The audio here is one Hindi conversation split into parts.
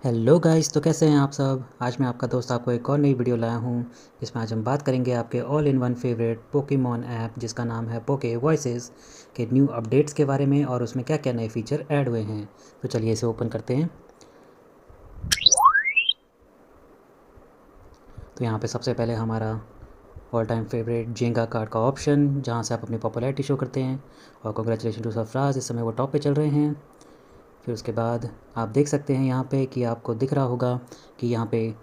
हेलो गाइस, तो कैसे हैं आप सब। आज मैं आपका दोस्त आपको एक और नई वीडियो लाया हूं जिसमें आज हम बात करेंगे आपके all in one favourite Pokemon app जिसका नाम है पोके वॉइसेस के न्यू अपडेट्स के बारे में और उसमें क्या क्या नए फीचर ऐड हुए हैं। तो चलिए इसे ओपन करते हैं। तो यहाँ पे सबसे पहले हमारा all time favourite Jenga card का ऑप्शन, जहाँ से आप अपनी पॉपुलैरिटी शो करते हैं। और कॉन्ग्रेचुलेशन टू सरफराज, इस समय वो टॉप पे चल रहे हैं। फिर उसके बाद आप देख सकते हैं यहाँ पे कि आपको दिख रहा होगा कि यहाँ पे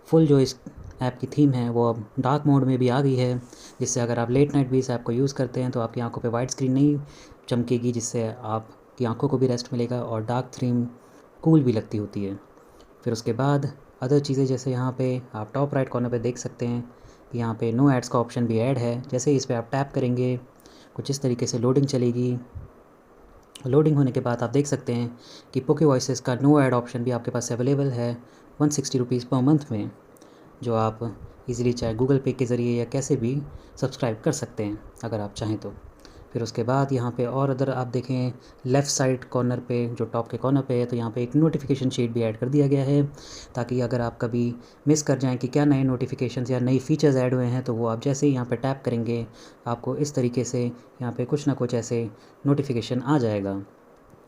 फुल जो इस ऐप की थीम है वो अब डार्क मोड में भी आ गई है, जिससे अगर आप लेट नाइट भी इस ऐप को यूज़ करते हैं तो आपकी आंखों पे वाइट स्क्रीन नहीं चमकेगी, जिससे आपकी आंखों को भी रेस्ट मिलेगा और डार्क थीम कूल भी लगती होती है। फिर उसके बाद अदर चीज़ें, जैसे यहाँ पे आप टॉप राइट कॉर्नर पे देख सकते हैं कि यहाँ पे नो एड्स का ऑप्शन भी ऐड है। जैसे ही इस पर आप टैप करेंगे कुछ इस तरीके से लोडिंग चलेगी। लोडिंग होने के बाद आप देख सकते हैं कि पोके वॉइसेस का नो ऐड ऑप्शन भी आपके पास अवेलेबल है 160 रुपीज़ पर मंथ में, जो आप इजीली चाहे गूगल पे के ज़रिए या कैसे भी सब्सक्राइब कर सकते हैं अगर आप चाहें तो। फिर उसके बाद यहाँ पे और अदर आप देखें लेफ़्ट साइड कॉर्नर पे, जो टॉप के कॉर्नर पे है, तो यहाँ पे एक नोटिफिकेशन शीट भी ऐड कर दिया गया है, ताकि अगर आप कभी मिस कर जाएं कि क्या नए नोटिफिकेशंस या नई फीचर्स ऐड हुए हैं, तो वो आप जैसे ही यहाँ पे टैप करेंगे आपको इस तरीके से यहाँ पे कुछ ना कुछ ऐसे नोटिफिकेशन आ जाएगा।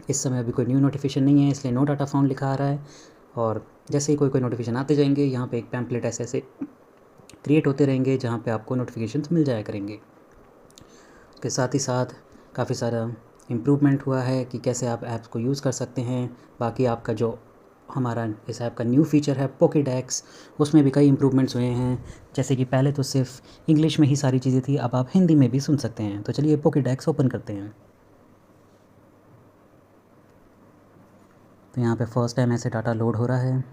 इस समय अभी कोई न्यू नोटिफिकेशन नहीं है, इसलिए नो डाटा फाउंड लिखा आ रहा है। और जैसे ही कोई नोटिफिकेशन आते जाएंगे, यहाँ पे एक पैम्पलेट ऐसे ऐसे क्रिएट होते रहेंगे जहाँ पे आपको नोटिफिकेशंस मिल जाया करेंगे। उसके साथ ही साथ काफ़ी सारा इम्प्रूवमेंट हुआ है कि कैसे आप ऐप्स को यूज़ कर सकते हैं। बाकी आपका जो हमारा इस ऐप का न्यू फीचर है पोकेडेक्स, उसमें भी कई इम्प्रूवमेंट्स हुए हैं। जैसे कि पहले तो सिर्फ इंग्लिश में ही सारी चीज़ें थी, अब आप हिंदी में भी सुन सकते हैं। तो चलिए पोकेडेक्स ओपन करते हैं। तो यहाँ पे फर्स्ट टाइम ऐसे डाटा लोड हो रहा है।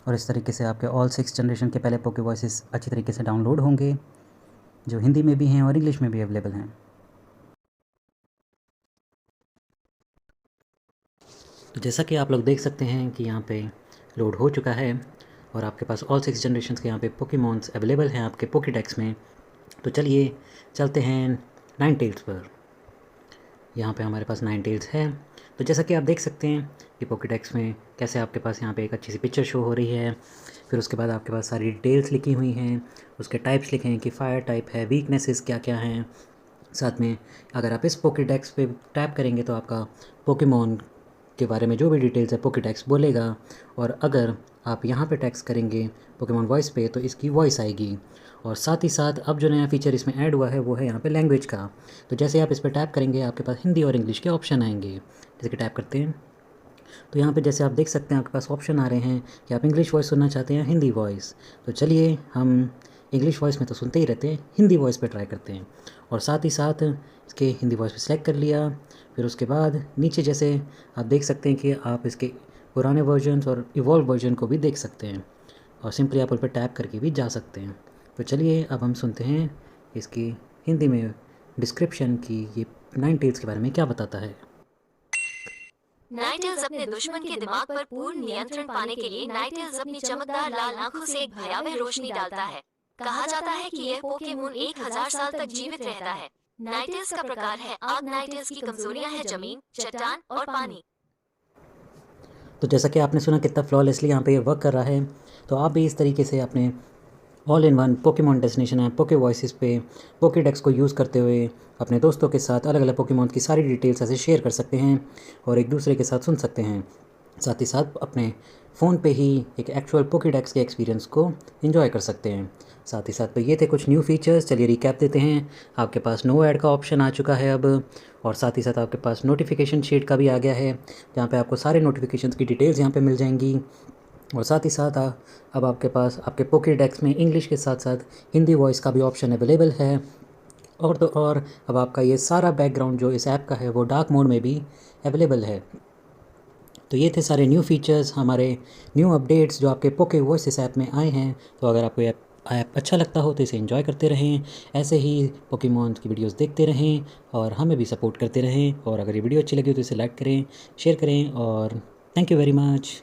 और इस तरीके से आपके ऑल 6 जनरेशन के पहले पोके वॉइसेस अच्छी तरीके से डाउनलोड होंगे, जो हिंदी में भी हैं और इंग्लिश में भी अवेलेबल हैं। तो जैसा कि आप लोग देख सकते हैं कि यहाँ पे लोड हो चुका है और आपके पास ऑल 6 जनरेशन के यहाँ पे पोकेमॉन्स अवेलेबल हैं आपके पोकेडेक्स में। तो चलिए चलते हैं नाइनटेल्स पर। यहाँ पे हमारे पास नाइनटेल्स है। तो जैसा कि आप देख सकते हैं कि पोकेडेक्स में कैसे आपके पास यहाँ पे एक अच्छी सी पिक्चर शो हो रही है। फिर उसके बाद आपके पास सारी डिटेल्स लिखी हुई हैं, उसके टाइप्स लिखे हैं कि फायर टाइप है, वीकनेसेस क्या क्या हैं। साथ में अगर आप इस पोकेडेक्स पे टैप करेंगे तो आपका पोकेमॉन के बारे में जो भी डिटेल्स है पोकेडेक्स बोलेगा। और अगर आप यहाँ पे टैक्स करेंगे पोकेमॉन वॉइस पे तो इसकी वॉइस आएगी। और साथ ही साथ अब जो नया फीचर इसमें ऐड हुआ है वो है यहाँ पे लैंग्वेज का। तो जैसे आप इस पर टैप करेंगे आपके पास हिंदी और इंग्लिश के ऑप्शन आएंगे। जैसे कि टैप करते हैं तो यहाँ पे जैसे आप देख सकते हैं आपके पास ऑप्शन आ रहे हैं कि आप इंग्लिश वॉइस सुनना चाहते हैं, हिंदी वॉइस। तो चलिए हम इंग्लिश वॉइस में तो सुनते ही रहते हैं, हिंदी वॉइस पे ट्राई करते हैं। और साथ ही साथ इसके हिंदी वॉइस पे सेलेक्ट कर लिया। फिर उसके बाद नीचे जैसे आप देख सकते हैं कि आप इसके पुराने वर्जन्स और इवॉल्व वर्जन को भी देख सकते हैं, और सिंपली आप उन पर टैप करके भी जा सकते हैं। तो चलिए अब हम सुनते हैं इसकी हिंदी में डिस्क्रिप्शन की ये नाइनटेल्स के बारे में क्या बताता है। नाइटेल्स अपने दुश्मन के दिमाग पर पूर्ण नियंत्रण पाने के लिए नाइटेल्स अपनी चमकदार लाल आंखों से एक भयावह रोशनी डालता है। कहा जाता है कि यह पोकेमोन 1000 साल तक जीवित रहता है। नाइटेल्स का प्रकार है आग। नाइटेल्स की कमजोरियां हैं जमीन, चट्टान और पानी। तो जैसा कि आपने सुना कितना फ्लॉलेसली यहाँ पे ये वर्क कर रहा है, तो आप भी इस तरीके से अपने all in one Pokemon destination app पोके वॉइसेस पे पोकेडेक्स को यूज़ करते हुए अपने दोस्तों के साथ अलग अलग पोकेमॉन की सारी डिटेल्स ऐसे शेयर कर सकते हैं और एक दूसरे के साथ सुन सकते हैं। साथ ही साथ अपने फ़ोन पे ही एक एक्चुअल पोकेडेक्स के एक्सपीरियंस को एंजॉय कर सकते हैं। साथ ही साथ तो ये थे कुछ न्यू फीचर्स। चलिए रिकैप देते हैं। आपके पास नो ऐड का ऑप्शन आ चुका है अब, और साथ ही साथ आपके पास नोटिफिकेशन शीट का भी आ गया है, जहाँ पे आपको सारे नोटिफिकेशंस की डिटेल्स यहाँ पे मिल जाएंगी। और साथ ही साथ अब आपके पास आपके पोकेडेक्स में इंग्लिश के साथ साथ हिंदी वॉइस का भी ऑप्शन अवेलेबल है। और तो और अब आपका ये सारा बैकग्राउंड जो इस ऐप का है वो डार्क मोड में भी अवेलेबल है। तो ये थे सारे न्यू फीचर्स, हमारे न्यू अपडेट्स जो आपके पोके वॉइस इस ऐप में आए हैं। तो अगर आपको ये ऐप अच्छा लगता हो तो इसे एंजॉय करते रहें, ऐसे ही पोकेमॉन की वीडियोस देखते रहें और हमें भी सपोर्ट करते रहें। और अगर ये वीडियो अच्छी लगी हो तो इसे लाइक करें, शेयर करें, और थैंक यू वेरी मच।